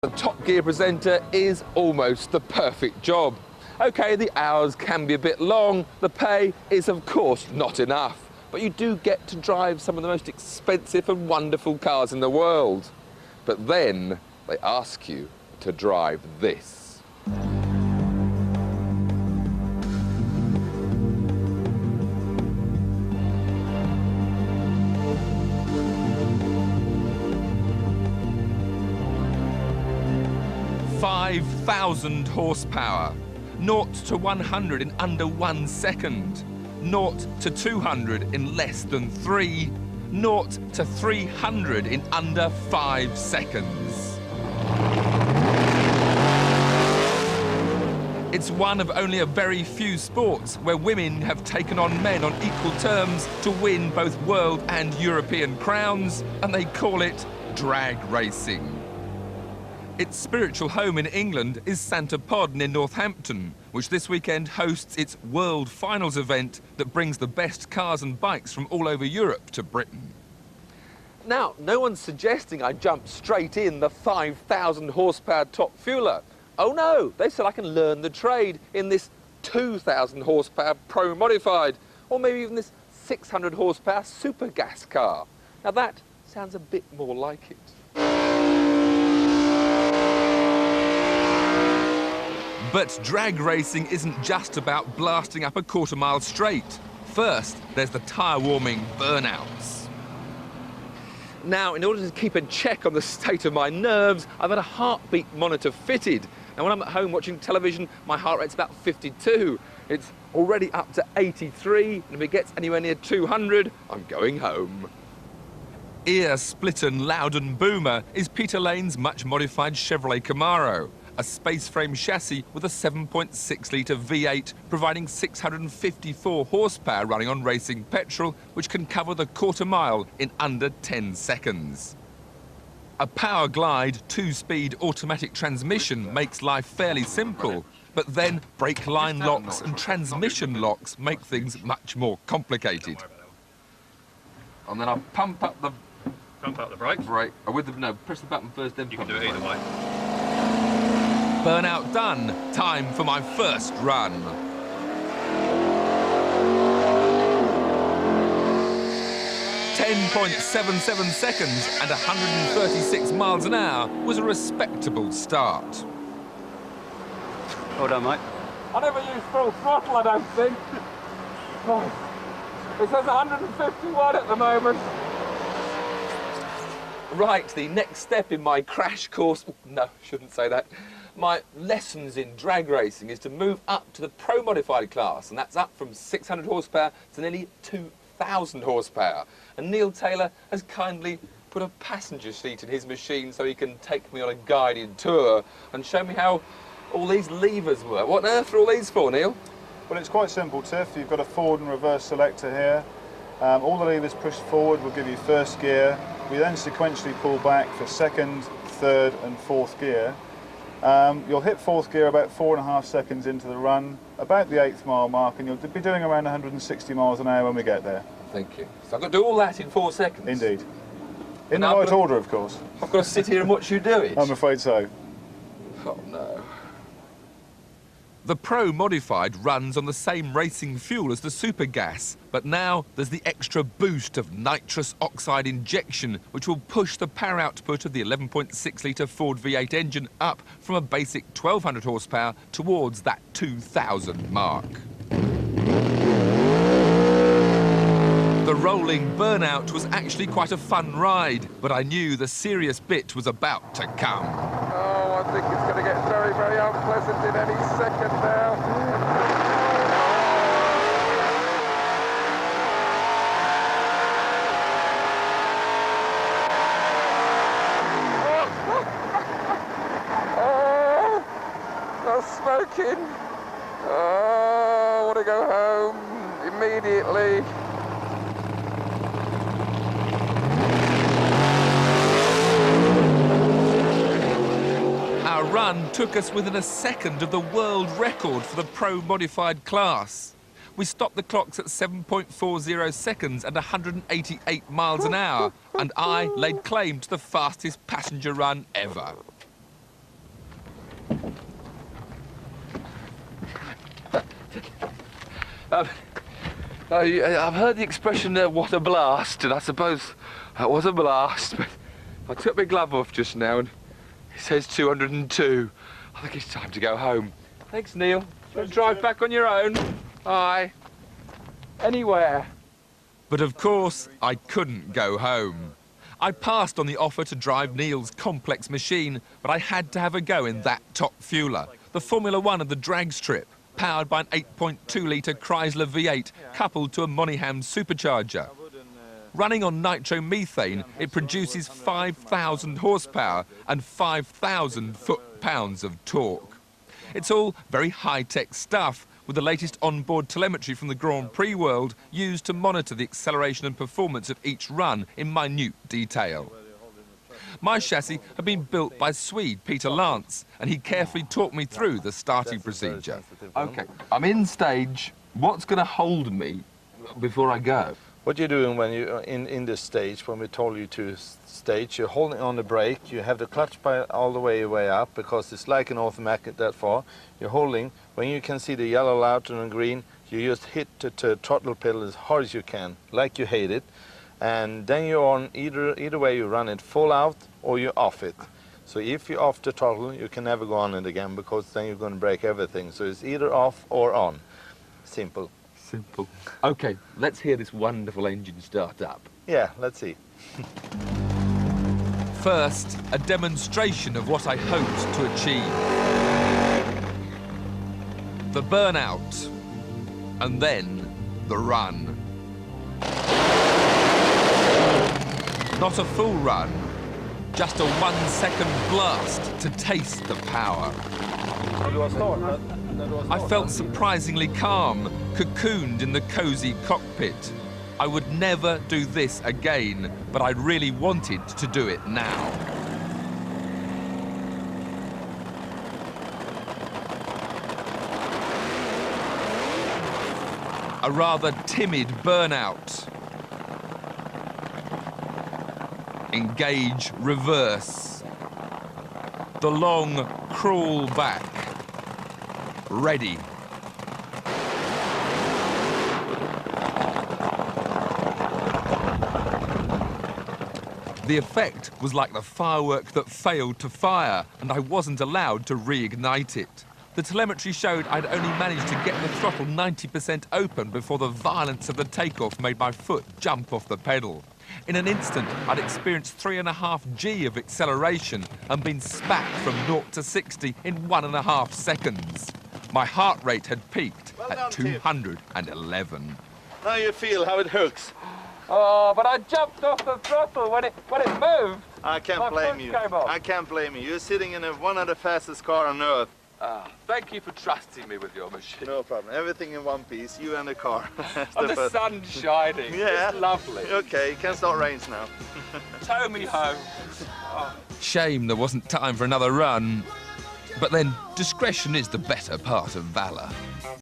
The Top Gear presenter is almost the perfect job. OK, the hours can be a bit long, the pay is of course not enough, but you do get to drive some of the most expensive and wonderful cars in the world. But then they ask you to drive this. "5,000 horsepower, 0 to 100 in under 1 second, 0 to 200 in less than 3, 0 to 300 in under 5 seconds. It's one of only a very few sports where women have taken on men on equal terms to win both world and European crowns, and they call it drag racing. Its spiritual home in England is Santa Pod near Northampton, which this weekend hosts its World Finals event that brings the best cars and bikes from all over Europe to Britain. Now, no one's suggesting I jump straight in the 5,000 horsepower top fueler. Oh no, they said I can learn the trade in this 2,000 horsepower Pro Modified, or maybe even this 600 horsepower super gas car. Now that sounds a bit more like it. But drag racing isn't just about blasting up a quarter-mile straight. First, there's the tyre-warming burnouts. Now, in order to keep a check on the state of my nerves, I've had a heartbeat monitor fitted. Now, when I'm at home watching television, my heart rate's about 52. It's already up to 83, and if it gets anywhere near 200, I'm going home. Ear-splitting Loudon boomer is Peter Lane's much-modified Chevrolet Camaro, a space-frame chassis with a 7.6-litre V8, providing 654 horsepower running on racing petrol, which can cover the quarter-mile in under 10 seconds. A Power Glide 2-speed automatic transmission makes life fairly simple, but then brake line locks and transmission locks make things much more complicated. And then I'll pump up the brakes. Right. Press the button first, then you can do it either way. Burnout done. Time for my first run. 10.77 seconds and 136 miles an hour was a respectable start. Well done, mate. I never used full throttle, I don't think. Oh, it says 151 at the moment. Right, the next step in my crash course... No, shouldn't say that. My lessons in drag racing is to move up to the Pro Modified class, and that's up from 600 horsepower to nearly 2,000 horsepower. And Neil Taylor has kindly put a passenger seat in his machine so he can take me on a guided tour and show me how all these levers work. What on earth are all these for, Neil? Well, it's quite simple, Tiff. You've got a forward and reverse selector here. All the levers pushed forward will give you first gear. We then sequentially pull back for second, third and fourth gear. You'll hit fourth gear about 4.5 seconds into the run, about the 8th mile mark, and you'll be doing around 160 miles an hour when we get there. Thank you. So I've got to do all that in 4 seconds? Indeed. In the right order, of course. I've got to sit here and watch you do it? I'm afraid so. Oh, no. The Pro Modified runs on the same racing fuel as the Super Gas, but now there's the extra boost of nitrous oxide injection, which will push the power output of the 11.6-litre Ford V8 engine up from a basic 1,200 horsepower towards that 2,000 mark. The rolling burnout was actually quite a fun ride, but I knew the serious bit was about to come. Oh, I think it's going to get very, very unpleasant in any second now. Oh, no smoking. Oh, I want to go home immediately. Our run took us within a second of the world record for the Pro Modified class. We stopped the clocks at 7.40 seconds and 188 miles an hour, and I laid claim to the fastest passenger run ever. I've heard the expression, what a blast, and I suppose that was a blast, but I took my glove off just now and it says 202. I think it's time to go home. Thanks, Neil. Don't drive back on your own. Bye. Anywhere. But of course, I couldn't go home. I passed on the offer to drive Neil's complex machine, but I had to have a go in that top fueler, the Formula One of the drag strip, powered by an 8.2-litre Chrysler V8 coupled to a Monaghan supercharger. Running on nitromethane, it produces 5,000 horsepower and 5,000 foot-pounds of torque. It's all very high-tech stuff, with the latest onboard telemetry from the Grand Prix world used to monitor the acceleration and performance of each run in minute detail. My chassis had been built by Swede Peter Lance, and he carefully talked me through the starting procedure. OK, I'm in stage. What's going to hold me before I go? What you're doing when you're in this stage, when we told you to stage, you're holding on the brake, you have the clutch all the way up, because it's like an automatic that far. You're holding, when you can see the yellow light and green, you just hit the throttle pedal as hard as you can, like you hate it. And then you're on, either way you run it full out or you off it. So if you're off the throttle, you can never go on it again, because then you're going to break everything. So it's either off or on. Simple. Simple. OK, let's hear this wonderful engine start up. Yeah, let's see. First, a demonstration of what I hoped to achieve. The burnout, and then the run. Not a full run, just a 1 second blast to taste the power. I felt surprisingly calm, cocooned in the cosy cockpit. I would never do this again, but I really wanted to do it now. A rather timid burnout. Engage reverse. The long crawl back. Ready. The effect was like the firework that failed to fire, and I wasn't allowed to reignite it. The telemetry showed I'd only managed to get the throttle 90% open before the violence of the takeoff made my foot jump off the pedal. In an instant, I'd experienced 3.5 G of acceleration and been spat from 0 to 60 in 1.5 seconds. My heart rate had peaked at 211. Now you feel how it hooks. Oh, but I jumped off the throttle when it moved. I can't blame you. I can't blame you. You're sitting in one of the fastest cars on earth. Thank you for trusting me with your machine. No problem. Everything in one piece, you and the car. And the sun's shining. Yeah. It's lovely. Okay, it can start rains now. Tow me home. Oh. Shame there wasn't time for another run. But then, discretion is the better part of valour.